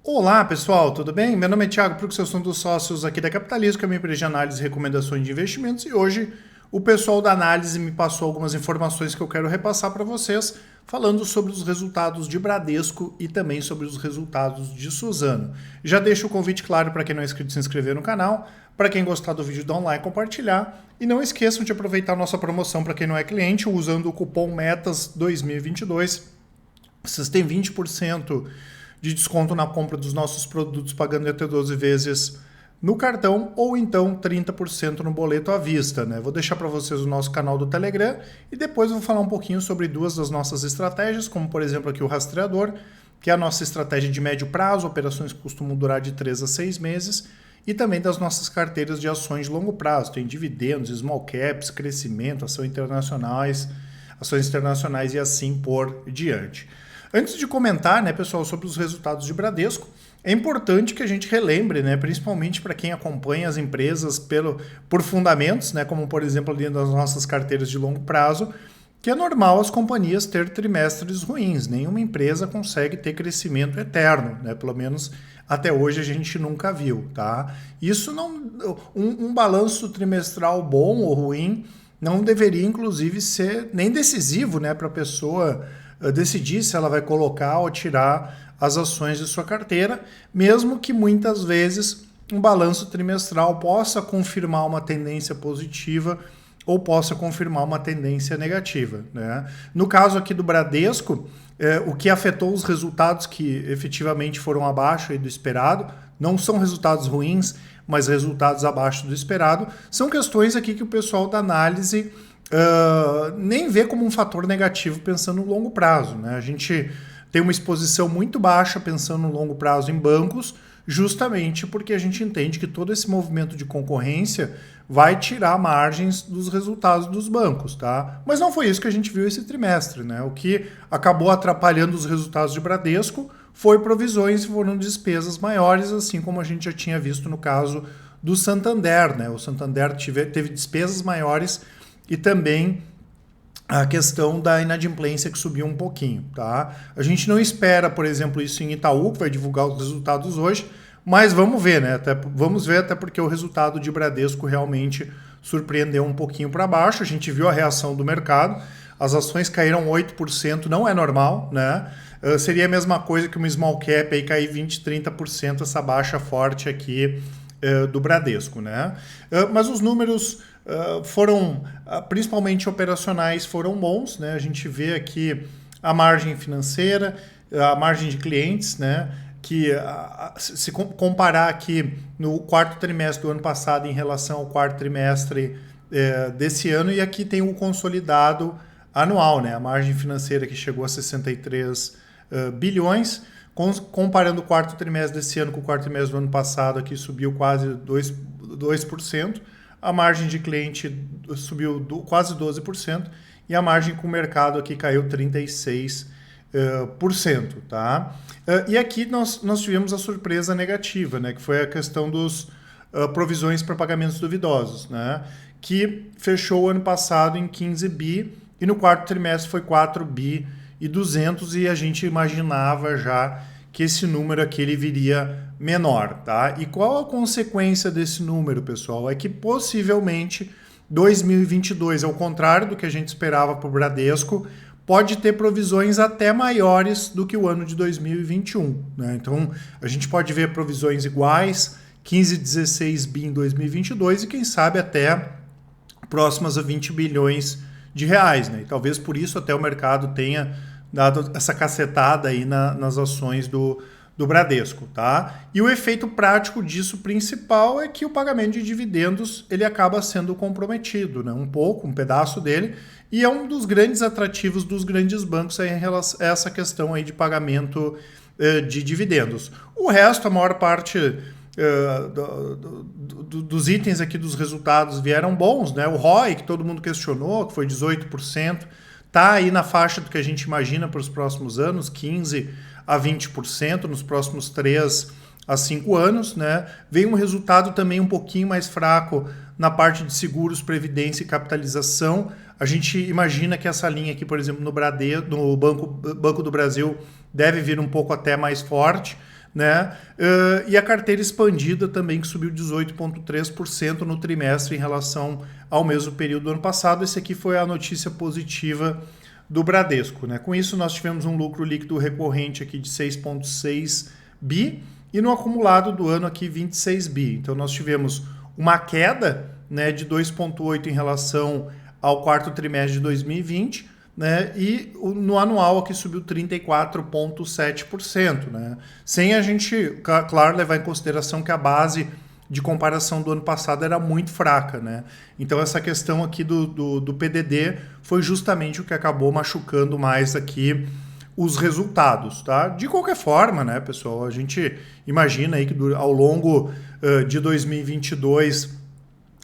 Olá pessoal, tudo bem? Meu nome é Thiago Prux, eu sou um dos sócios aqui da Capitalismo, que é a minha empresa de análise e recomendações de investimentos, e hoje o pessoal da análise me passou algumas informações que eu quero repassar para vocês, falando sobre os resultados de Bradesco e também sobre os resultados de Suzano. Já deixo o convite claro para quem não é inscrito se inscrever no canal, para quem gostar do vídeo dar um like e compartilhar, e não esqueçam de aproveitar a nossa promoção para quem não é cliente, usando o cupom METAS 2022, vocês têm 20% de desconto na compra dos nossos produtos pagando até 12 vezes no cartão ou então 30% no boleto à vista, né? Vou deixar para vocês o nosso canal do Telegram e depois vou falar um pouquinho sobre duas das nossas estratégias, como por exemplo aqui o rastreador, que é a nossa estratégia de médio prazo, operações que costumam durar de 3 a 6 meses, e também das nossas carteiras de ações de longo prazo, tem dividendos, small caps, crescimento, ações internacionais e assim por diante. Antes de comentar, né, pessoal, sobre os resultados de Bradesco, é importante que a gente relembre, né, principalmente para quem acompanha as empresas por fundamentos, né, como por exemplo ali das nossas carteiras de longo prazo, que é normal as companhias ter trimestres ruins. Nenhuma empresa consegue ter crescimento eterno, né, pelo menos até hoje a gente nunca viu, tá? Isso não, um balanço trimestral bom ou ruim não deveria inclusive ser nem decisivo, né, para a pessoa decidir se ela vai colocar ou tirar as ações de sua carteira, mesmo que muitas vezes um balanço trimestral possa confirmar uma tendência positiva ou possa confirmar uma tendência negativa, né? No caso aqui do Bradesco, o que afetou os resultados que efetivamente foram abaixo aí do esperado, não são resultados ruins, mas resultados abaixo do esperado, são questões aqui que o pessoal da análise nem vê como um fator negativo pensando no longo prazo, né? A gente tem uma exposição muito baixa pensando no longo prazo em bancos, justamente porque a gente entende que todo esse movimento de concorrência vai tirar margens dos resultados dos bancos, tá? Mas não foi isso que a gente viu esse trimestre, né? O que acabou atrapalhando os resultados de Bradesco foi provisões e foram despesas maiores, assim como a gente já tinha visto no caso do Santander, né? O Santander teve despesas maiores e também a questão da inadimplência que subiu um pouquinho, tá? A gente não espera, por exemplo, isso em Itaú, que vai divulgar os resultados hoje, mas vamos ver, né? Vamos ver, até porque o resultado de Bradesco realmente surpreendeu um pouquinho para baixo. A gente viu a reação do mercado, as ações caíram 8%, não é normal, né? Seria a mesma coisa que uma small cap aí cair 20%, 30%, essa baixa forte aqui do Bradesco, né? Mas os números foram, principalmente operacionais, foram bons, né? A gente vê aqui a margem financeira, a margem de clientes, né? Que se comparar aqui no quarto trimestre do ano passado em relação ao quarto trimestre desse ano, e aqui tem o consolidado anual, né? A margem financeira que chegou a 63 bilhões, comparando o quarto trimestre desse ano com o quarto trimestre do ano passado, aqui subiu quase 2%, a margem de cliente subiu quase 12% e a margem com o mercado aqui caiu 36%, tá? E aqui nós tivemos a surpresa negativa, né, que foi a questão dos provisões para pagamentos duvidosos, né, que fechou o ano passado em 15 bi e no quarto trimestre foi 4 bi e 200, e a gente imaginava já que esse número aqui ele viria menor, tá? E qual a consequência desse número, pessoal? É que possivelmente 2022, ao contrário do que a gente esperava para o Bradesco, pode ter provisões até maiores do que o ano de 2021, né? Então, a gente pode ver provisões iguais, 15, 16 bi em 2022 e quem sabe até próximas a 20 bilhões de reais, né? E talvez por isso até o mercado tenha dado essa cacetada aí nas ações do Bradesco, tá? E o efeito prático disso principal é que o pagamento de dividendos ele acaba sendo comprometido, né? Um pedaço dele, e é um dos grandes atrativos dos grandes bancos aí em relação a essa questão aí de pagamento de dividendos. O resto, a maior parte dos itens aqui dos resultados vieram bons, né? O ROI, que todo mundo questionou, que foi 18%, tá aí na faixa do que a gente imagina para os próximos anos, 15% a 20% nos próximos 3 a 5 anos, né? Veio um resultado também um pouquinho mais fraco na parte de seguros, previdência e capitalização. A gente imagina que essa linha aqui, por exemplo, no Banco do Brasil, deve vir um pouco até mais forte, né? E a carteira expandida também, que subiu 18,3% no trimestre em relação ao mesmo período do ano passado. Esse aqui foi a notícia positiva do Bradesco, né? Com isso, nós tivemos um lucro líquido recorrente aqui de 6,6 bi e no acumulado do ano aqui 26 bi. Então, nós tivemos uma queda, né, de 2,8 em relação ao quarto trimestre de 2020, né, e no anual aqui subiu 34,7%, né, sem a gente, claro, levar em consideração que a base de comparação do ano passado era muito fraca, né? Então essa questão aqui do PDD foi justamente o que acabou machucando mais aqui os resultados, tá? De qualquer forma, né, pessoal, a gente imagina aí que ao longo de 2022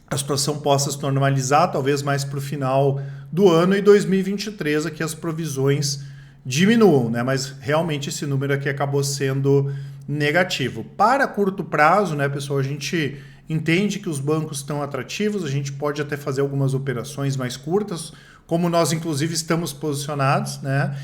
a situação possa se normalizar, talvez mais para o final do ano, e 2023 aqui as provisões diminuam, né? Mas realmente esse número aqui acabou sendo negativo. Para curto prazo, né, pessoal, a gente entende que os bancos estão atrativos, a gente pode até fazer algumas operações mais curtas, como nós inclusive estamos posicionados, né?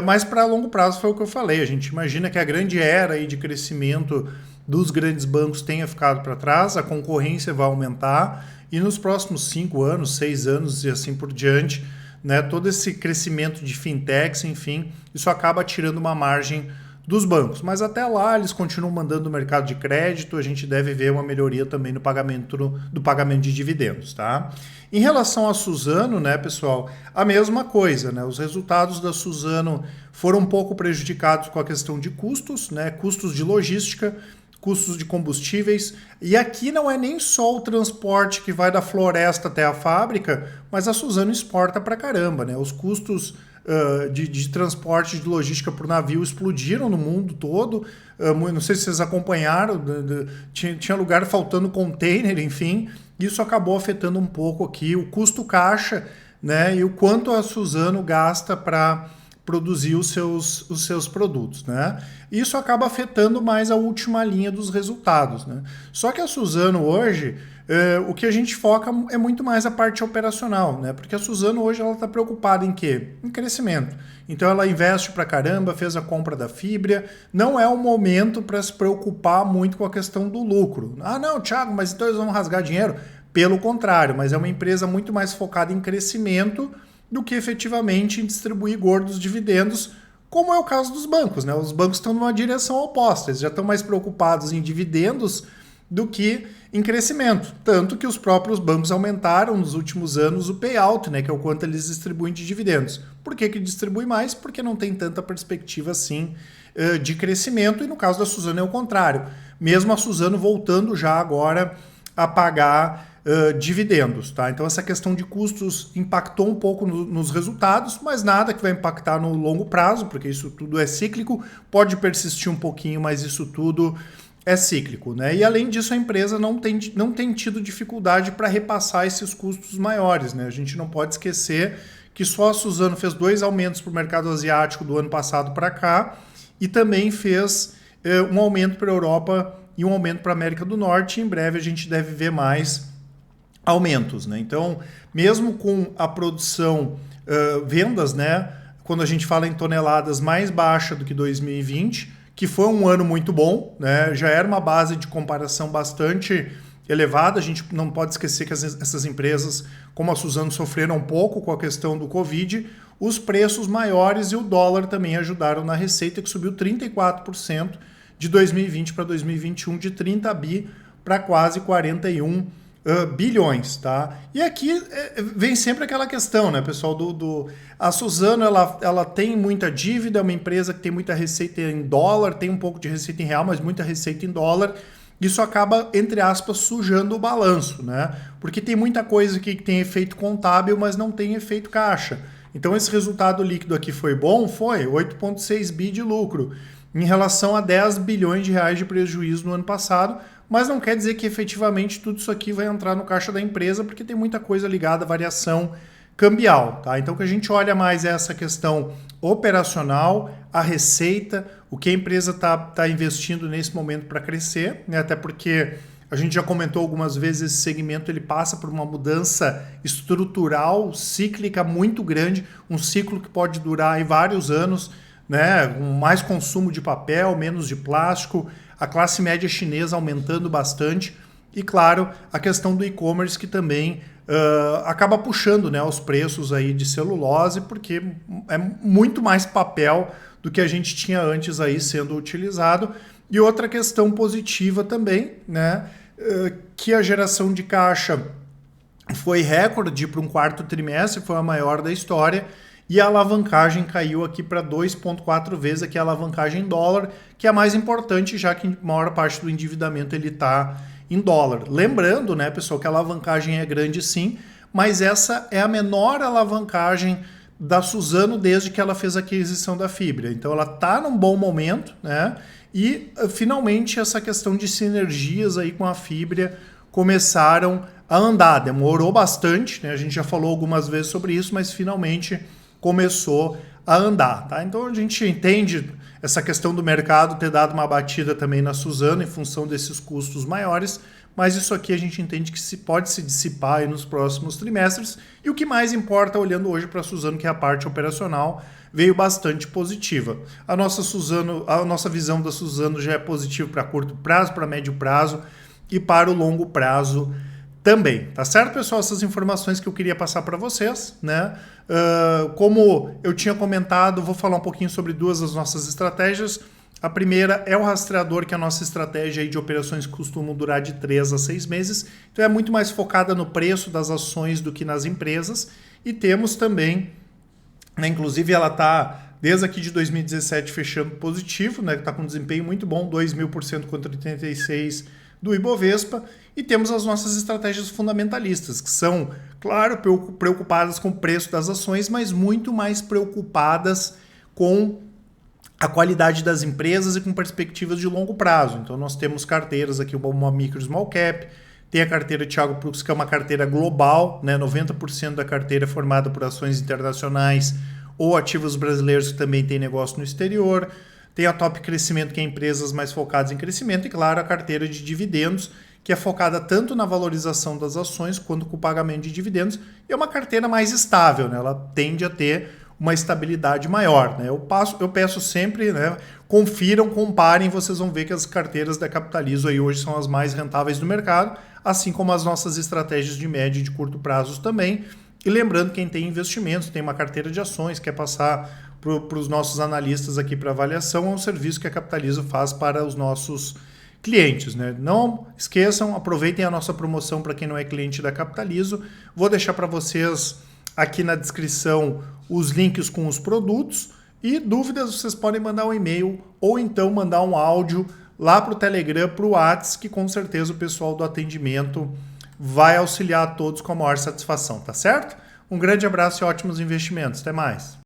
Mas para longo prazo foi o que eu falei, a gente imagina que a grande era aí de crescimento dos grandes bancos tenha ficado para trás, a concorrência vai aumentar e nos próximos 5 anos, 6 anos e assim por diante, né, todo esse crescimento de fintechs, enfim, isso acaba tirando uma margem dos bancos. Mas até lá eles continuam mandando o mercado de crédito, a gente deve ver uma melhoria também no pagamento do pagamento de dividendos, tá? Em relação a Suzano, né, pessoal, a mesma coisa, né? Os resultados da Suzano foram um pouco prejudicados com a questão de custos, né? Custos de logística, custos de combustíveis, e aqui não é nem só o transporte que vai da floresta até a fábrica, mas a Suzano exporta pra caramba, né? Os custos de transporte, de logística por navio explodiram no mundo todo, não sei se vocês acompanharam, tinha lugar faltando container, enfim, isso acabou afetando um pouco aqui o custo caixa, né? E o quanto a Suzano gasta para produzir os seus produtos, né? Isso acaba afetando mais a última linha dos resultados, né? Só que a Suzano hoje, o que a gente foca é muito mais a parte operacional, né? Porque a Suzano hoje ela está preocupada em quê? Em crescimento. Então ela investe pra caramba, fez a compra da Fibria, não é o momento para se preocupar muito com a questão do lucro. Ah, não, Thiago, mas então eles vão rasgar dinheiro? Pelo contrário, mas é uma empresa muito mais focada em crescimento do que efetivamente em distribuir gordos dividendos, como é o caso dos bancos, né? Os bancos estão numa direção oposta, eles já estão mais preocupados em dividendos do que em crescimento. Tanto que os próprios bancos aumentaram nos últimos anos o payout, né? Que é o quanto eles distribuem de dividendos. Por que distribui mais? Porque não tem tanta perspectiva assim de crescimento, e no caso da Suzano é o contrário. Mesmo a Suzano voltando já agora a pagar dividendos, tá? Então essa questão de custos impactou um pouco nos resultados, mas nada que vai impactar no longo prazo, porque isso tudo é cíclico, pode persistir um pouquinho, mas isso tudo é cíclico, né? E além disso, a empresa não tem tido dificuldade para repassar esses custos maiores, né? A gente não pode esquecer que só a Suzano fez 2 aumentos para o mercado asiático do ano passado para cá e também fez um aumento para a Europa e um aumento para a América do Norte. Em breve a gente deve ver mais aumentos, né? Então, mesmo com a produção, vendas, né? Quando a gente fala em toneladas mais baixa do que 2020, que foi um ano muito bom, né? Já era uma base de comparação bastante elevada. A gente não pode esquecer que essas empresas, como a Suzano, sofreram um pouco com a questão do Covid. Os preços maiores e o dólar também ajudaram na receita, que subiu 34% de 2020 para 2021, de 30 bi para quase 41 bilhões, tá? E aqui vem sempre aquela questão, né, pessoal, a Suzano, ela tem muita dívida, é uma empresa que tem muita receita em dólar, tem um pouco de receita em real, mas muita receita em dólar. Isso acaba, entre aspas, sujando o balanço, né? Porque tem muita coisa aqui que tem efeito contábil, mas não tem efeito caixa. Então esse resultado líquido aqui foi bom? Foi, 8,6 bi de lucro, em relação a 10 bilhões de reais de prejuízo no ano passado, mas não quer dizer que efetivamente tudo isso aqui vai entrar no caixa da empresa, porque tem muita coisa ligada à variação cambial, tá? Então o que a gente olha mais é essa questão operacional, a receita, o que a empresa tá investindo nesse momento para crescer, né? Até porque a gente já comentou algumas vezes, esse segmento ele passa por uma mudança estrutural, cíclica muito grande, um ciclo que pode durar aí vários anos, né, com mais consumo de papel, menos de plástico, a classe média chinesa aumentando bastante e, claro, a questão do e-commerce que também acaba puxando, né, os preços aí de celulose, porque é muito mais papel do que a gente tinha antes aí sendo utilizado. E outra questão positiva também, né, que a geração de caixa foi recorde para um quarto trimestre, foi a maior da história, e a alavancagem caiu aqui para 2,4 vezes aqui a alavancagem em dólar, que é a mais importante, já que a maior parte do endividamento ele está em dólar. Lembrando, né, pessoal, que a alavancagem é grande sim, mas essa é a menor alavancagem da Suzano desde que ela fez a aquisição da Fibria. Então ela está num bom momento, né? E finalmente essa questão de sinergias aí com a Fibria começaram a andar. Demorou bastante, né? A gente já falou algumas vezes sobre isso, mas finalmente começou a andar, tá? Então a gente entende essa questão do mercado ter dado uma batida também na Suzano em função desses custos maiores, mas isso aqui a gente entende que pode se dissipar aí nos próximos trimestres. E o que mais importa, olhando hoje para a Suzano, que é a parte operacional, veio bastante positiva. A nossa visão da Suzano já é positiva para curto prazo, para médio prazo e para o longo prazo também, tá certo, pessoal? Essas informações que eu queria passar para vocês, né? Como eu tinha comentado, vou falar um pouquinho sobre duas das nossas estratégias. A primeira é o rastreador, que é a nossa estratégia aí de operações que costumam durar de 3 a 6 meses. Então é muito mais focada no preço das ações do que nas empresas. E temos também, né, inclusive ela está desde aqui de 2017 fechando positivo, né? Está com um desempenho muito bom, 2.000% contra 86% do Ibovespa, e temos as nossas estratégias fundamentalistas, que são, claro, preocupadas com o preço das ações, mas muito mais preocupadas com a qualidade das empresas e com perspectivas de longo prazo. Então nós temos carteiras aqui, uma micro small cap, tem a carteira Thiago Prux, que é uma carteira global, né? 90% da carteira é formada por ações internacionais ou ativos brasileiros que também têm negócio no exterior. Tem a Top Crescimento, que é empresas mais focadas em crescimento, e claro, a carteira de dividendos, que é focada tanto na valorização das ações quanto com o pagamento de dividendos. E é uma carteira mais estável, né? Ela tende a ter uma estabilidade maior, né? Eu peço sempre, né? Confiram, comparem, vocês vão ver que as carteiras da Capitalizo aí hoje são as mais rentáveis do mercado, assim como as nossas estratégias de médio e de curto prazos também. E lembrando, quem tem investimentos, tem uma carteira de ações, quer passar para os nossos analistas aqui para avaliação, é um serviço que a Capitalizo faz para os nossos clientes, né? Não esqueçam, aproveitem a nossa promoção para quem não é cliente da Capitalizo. Vou deixar para vocês aqui na descrição os links com os produtos, e dúvidas vocês podem mandar um e-mail ou então mandar um áudio lá para o Telegram, para o WhatsApp, que com certeza o pessoal do atendimento vai auxiliar a todos com a maior satisfação, tá certo? Um grande abraço e ótimos investimentos. Até mais!